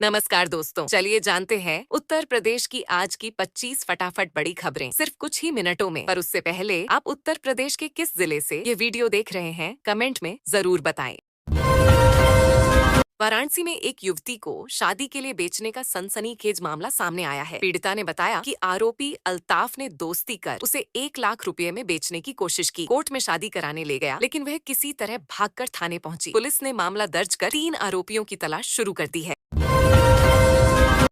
नमस्कार दोस्तों, चलिए जानते हैं उत्तर प्रदेश की आज की 25 फटाफट बड़ी खबरें सिर्फ कुछ ही मिनटों में। पर उससे पहले आप उत्तर प्रदेश के किस जिले से ये वीडियो देख रहे हैं, कमेंट में जरूर बताएं। वाराणसी में एक युवती को शादी के लिए बेचने का सनसनीखेज मामला सामने आया है। पीड़िता ने बताया कि आरोपी अल्ताफ ने दोस्ती कर उसे 1 लाख रुपए में बेचने की कोशिश की। कोर्ट में शादी कराने ले गया, लेकिन वह किसी तरह भागकर थाने पहुंची। पुलिस ने मामला दर्ज कर 3 आरोपियों की तलाश शुरू कर दी है।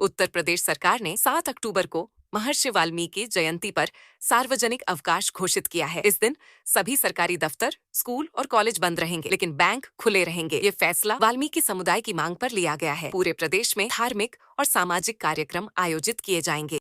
उत्तर प्रदेश सरकार ने 7 अक्टूबर को महर्षि वाल्मीकि जयंती पर सार्वजनिक अवकाश घोषित किया है। इस दिन सभी सरकारी दफ्तर, स्कूल और कॉलेज बंद रहेंगे, लेकिन बैंक खुले रहेंगे। ये फैसला वाल्मीकि समुदाय की मांग पर लिया गया है। पूरे प्रदेश में धार्मिक और सामाजिक कार्यक्रम आयोजित किए जाएंगे।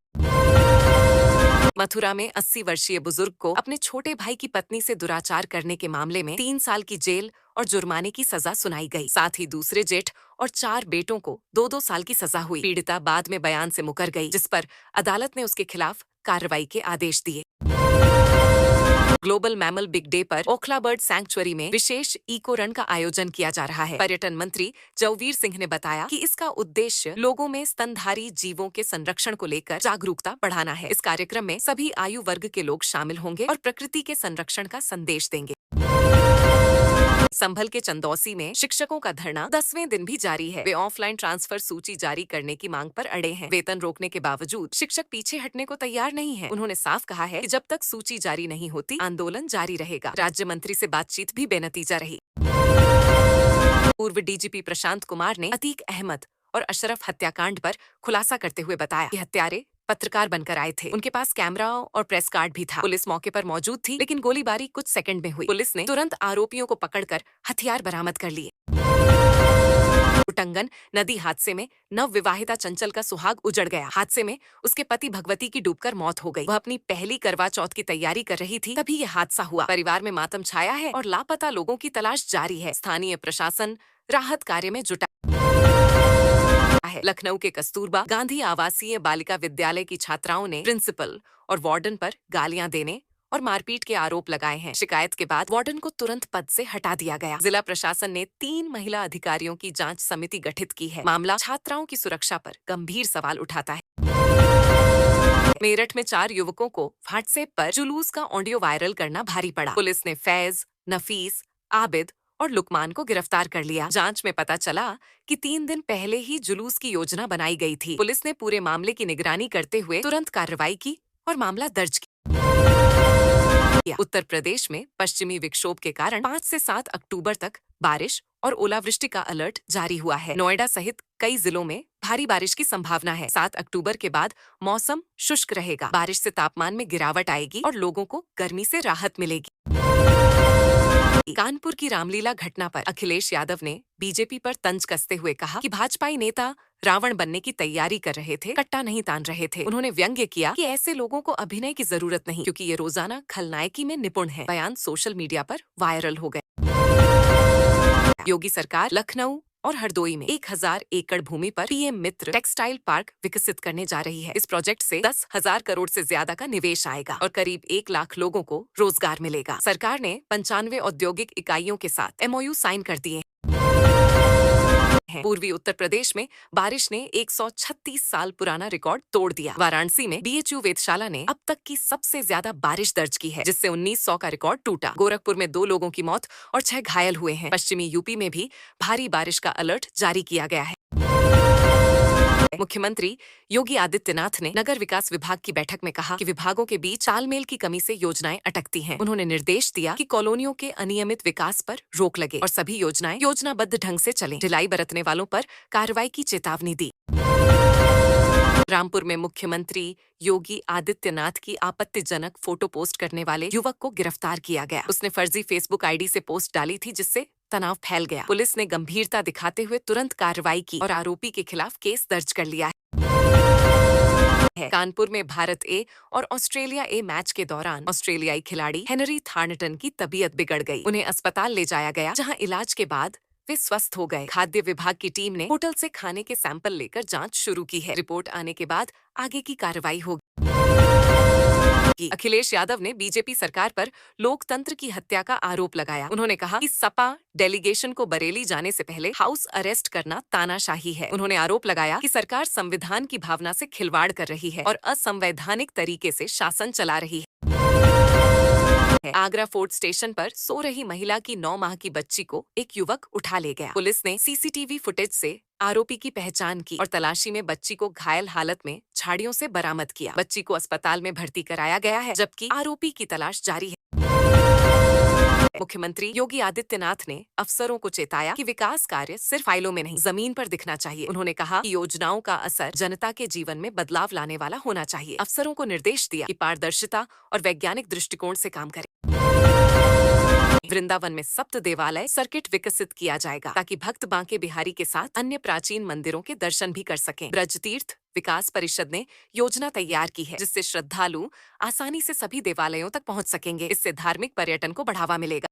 मथुरा में 80 वर्षीय बुजुर्ग को अपने छोटे भाई की पत्नी से दुराचार करने के मामले में 3 साल की जेल और जुर्माने की सजा सुनाई गई। साथ ही दूसरे जेठ और 4 बेटों को 2-2 साल की सजा हुई। पीड़िता बाद में बयान से मुकर गई, जिस पर अदालत ने उसके खिलाफ कार्रवाई के आदेश दिए। ग्लोबल मैमल बिग डे पर ओखला बर्ड सैंक्चुअरी में विशेष इको रन का आयोजन किया जा रहा है। पर्यटन मंत्री जौवीर सिंह ने बताया कि इसका उद्देश्य लोगों में स्तनधारी जीवों के संरक्षण को लेकर जागरूकता बढ़ाना है। इस कार्यक्रम में सभी आयु वर्ग के लोग शामिल होंगे और प्रकृति के संरक्षण का संदेश देंगे। संभल के चंदौसी में शिक्षकों का धरना 10वें दिन भी जारी है। वे ऑफलाइन ट्रांसफर सूची जारी करने की मांग पर अड़े हैं। वेतन रोकने के बावजूद शिक्षक पीछे हटने को तैयार नहीं हैं। उन्होंने साफ कहा है कि जब तक सूची जारी नहीं होती, आंदोलन जारी रहेगा। राज्य मंत्री से बातचीत भी बेनतीजा रही। पूर्व डीजीपी प्रशांत कुमार ने अतीक अहमद और अशरफ हत्याकांड पर खुलासा करते हुए बताया कि हत्यारे पत्रकार बनकर आए थे। उनके पास कैमरा और प्रेस कार्ड भी था। पुलिस मौके पर मौजूद थी, लेकिन गोलीबारी कुछ सेकंड में हुई। पुलिस ने तुरंत आरोपियों को पकड़कर हथियार बरामद कर लिए। उटंगन नदी हादसे में नव विवाहिता चंचल का सुहाग उजड़ गया। हादसे में उसके पति भगवती की डूबकर मौत हो गई। वह अपनी पहली करवा चौथ की तैयारी कर रही थी, तभी यह हादसा हुआ। परिवार में मातम छाया है और लापता लोगों की तलाश जारी है। स्थानीय प्रशासन राहत कार्य में जुटा है। लखनऊ के कस्तूरबा गांधी आवासीय बालिका विद्यालय की छात्राओं ने प्रिंसिपल और वार्डन पर गालियां देने और मारपीट के आरोप लगाए हैं। शिकायत के बाद वार्डन को तुरंत पद से हटा दिया गया। जिला प्रशासन ने 3 महिला अधिकारियों की जांच समिति गठित की है। मामला छात्राओं की सुरक्षा पर गंभीर सवाल उठाता है। मेरठ में 4 युवकों को व्हाट्सएप पर जुलूस का ऑडियो वायरल करना भारी पड़ा। पुलिस ने फैज, नफीस, आबिद और लुकमान को गिरफ्तार कर लिया। जांच में पता चला कि 3 दिन पहले ही जुलूस की योजना बनाई गई थी। पुलिस ने पूरे मामले की निगरानी करते हुए तुरंत कार्रवाई की और मामला दर्ज किया। उत्तर प्रदेश में पश्चिमी विक्षोभ के कारण 5 से 7 अक्टूबर तक बारिश और ओलावृष्टि का अलर्ट जारी हुआ है। नोएडा सहित कई जिलों में भारी बारिश की संभावना है। 7 अक्टूबर के बाद मौसम शुष्क रहेगा। बारिश से तापमान में गिरावट आएगी और लोगों को गर्मी से राहत मिलेगी। कानपुर की रामलीला घटना पर अखिलेश यादव ने बीजेपी पर तंज कसते हुए कहा कि भाजपाई नेता रावण बनने की तैयारी कर रहे थे, कट्टा नहीं तान रहे थे। उन्होंने व्यंग्य किया कि ऐसे लोगों को अभिनय की जरूरत नहीं, क्योंकि ये रोजाना खलनायकी में निपुण है। बयान सोशल मीडिया पर वायरल हो गए। योगी सरकार लखनऊ और हरदोई में 1000 एकड़ भूमि पर पीएम मित्र टेक्सटाइल पार्क विकसित करने जा रही है। इस प्रोजेक्ट से 10,000 करोड़ से ज्यादा का निवेश आएगा और करीब 1 लाख लोगों को रोजगार मिलेगा। सरकार ने 95 औद्योगिक इकाइयों के साथ एमओयू साइन कर दिए हैं। पूर्वी उत्तर प्रदेश में बारिश ने 136 साल पुराना रिकॉर्ड तोड़ दिया। वाराणसी में बीएचयू वेधशाला ने अब तक की सबसे ज्यादा बारिश दर्ज की है, जिससे 1900 का रिकॉर्ड टूटा। गोरखपुर में 2 लोगों की मौत और 6 घायल हुए हैं। पश्चिमी यूपी में भी भारी बारिश का अलर्ट जारी किया गया है। मुख्यमंत्री योगी आदित्यनाथ ने नगर विकास विभाग की बैठक में कहा कि विभागों के बीच तालमेल की कमी से योजनाएं अटकती हैं। उन्होंने निर्देश दिया कि कॉलोनियों के अनियमित विकास पर रोक लगे और सभी योजनाएं योजनाबद्ध ढंग से चलें। ढिलाई बरतने वालों पर कार्रवाई की चेतावनी दी। रामपुर में मुख्यमंत्री योगी आदित्यनाथ की आपत्तिजनक फोटो पोस्ट करने वाले युवक को गिरफ्तार किया गया। उसने फर्जी फेसबुक आईडी से पोस्ट डाली थी, जिससे तनाव फैल गया। पुलिस ने गंभीरता दिखाते हुए तुरंत कार्रवाई की और आरोपी के खिलाफ केस दर्ज कर लिया है। कानपुर में भारत ए और ऑस्ट्रेलिया ए मैच के दौरान ऑस्ट्रेलियाई खिलाड़ी हेनरी थार्नटन की तबीयत बिगड़ गई। उन्हें अस्पताल ले जाया गया, जहां इलाज के बाद वे स्वस्थ हो गए। खाद्य विभाग की टीम ने होटल से खाने के सैंपल लेकर जांच शुरू की है। रिपोर्ट आने के बाद आगे की कार्रवाई होगी। की। अखिलेश यादव ने बीजेपी सरकार पर लोकतंत्र की हत्या का आरोप लगाया। उन्होंने कहा कि सपा डेलीगेशन को बरेली जाने से पहले हाउस अरेस्ट करना तानाशाही है। उन्होंने आरोप लगाया कि सरकार संविधान की भावना से खिलवाड़ कर रही है और असंवैधानिक तरीके से शासन चला रही है। आगरा फोर्ट स्टेशन पर सो रही महिला की 9 माह की बच्ची को एक युवक उठा ले गया। पुलिस ने सीसीटीवी फुटेज से आरोपी की पहचान की और तलाशी में बच्ची को घायल हालत में झाड़ियों से बरामद किया। बच्ची को अस्पताल में भर्ती कराया गया है, जबकि आरोपी की तलाश जारी है। मुख्यमंत्री योगी आदित्यनाथ ने अफसरों को चेताया कि विकास कार्य सिर्फ फाइलों में नहीं, जमीन पर दिखना चाहिए। उन्होंने कहा कि योजनाओं का असर जनता के जीवन में बदलाव लाने वाला होना चाहिए। अफसरों को निर्देश दिया कि पारदर्शिता और वैज्ञानिक दृष्टिकोण से काम करें। वृंदावन में सप्त देवालय सर्किट विकसित किया जाएगा ताकि भक्त बांके बिहारी के साथ अन्य प्राचीन मंदिरों के दर्शन भी कर सकें। ब्रज तीर्थ विकास परिषद ने योजना तैयार की है, जिससे श्रद्धालु आसानी से सभी देवालयों तक पहुंच सकेंगे। इससे धार्मिक पर्यटन को बढ़ावा मिलेगा।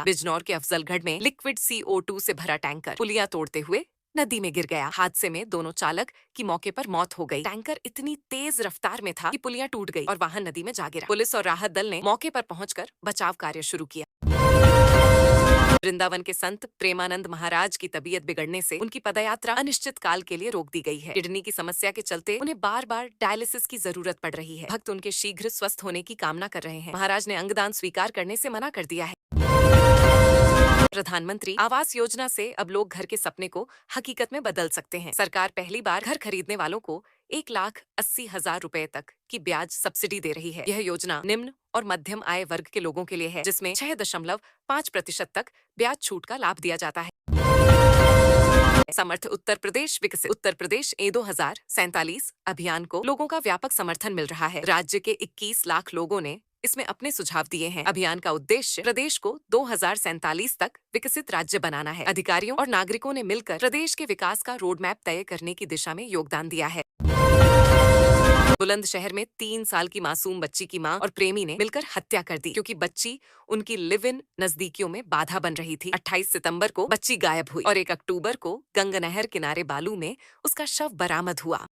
बिजनौर के अफजलगढ़ में लिक्विड CO2 से भरा टैंकर पुलिया तोड़ते हुए नदी में गिर गया। हादसे में दोनों चालक की मौके पर मौत हो गई। टैंकर इतनी तेज रफ्तार में था कि पुलिया टूट गई और वाहन नदी में जा गिरा। पुलिस और राहत दल ने मौके पर पहुंचकर बचाव कार्य शुरू किया। वृंदावन के संत प्रेमानंद महाराज की तबीयत बिगड़ने से उनकी पदयात्रा अनिश्चित काल के लिए रोक दी गई है। किडनी की समस्या के चलते उन्हें बार बार डायलिसिस की जरूरत पड़ रही है। भक्त उनके शीघ्र स्वस्थ होने की कामना कर रहे हैं। महाराज ने अंगदान स्वीकार करने से मना कर दिया है। प्रधानमंत्री आवास योजना से अब लोग घर के सपने को हकीकत में बदल सकते हैं। सरकार पहली बार घर खरीदने वालों को 1,80,000 रुपए तक की ब्याज सब्सिडी दे रही है। यह योजना निम्न और मध्यम आय वर्ग के लोगों के लिए है, जिसमें 6.5% तक ब्याज छूट का लाभ दिया जाता है। समर्थ उत्तर प्रदेश विकसित उत्तर प्रदेश E2047 अभियान को लोगों का व्यापक समर्थन मिल रहा है। राज्य के 21 लाख लोगों ने इसमें अपने सुझाव दिए हैं। अभियान का उद्देश्य प्रदेश को 2047 तक विकसित राज्य बनाना है। अधिकारियों और नागरिकों ने मिलकर प्रदेश के विकास का रोड मैप तय करने की दिशा में योगदान दिया है। बुलंदशहर में 3 साल की मासूम बच्ची की मां और प्रेमी ने मिलकर हत्या कर दी, क्योंकि बच्ची उनकी लिव इन नजदीकियों में बाधा बन रही थी। 28 सितंबर को बच्ची गायब हुई और 1 अक्टूबर को गंगा नहर किनारे बालू में उसका शव बरामद हुआ।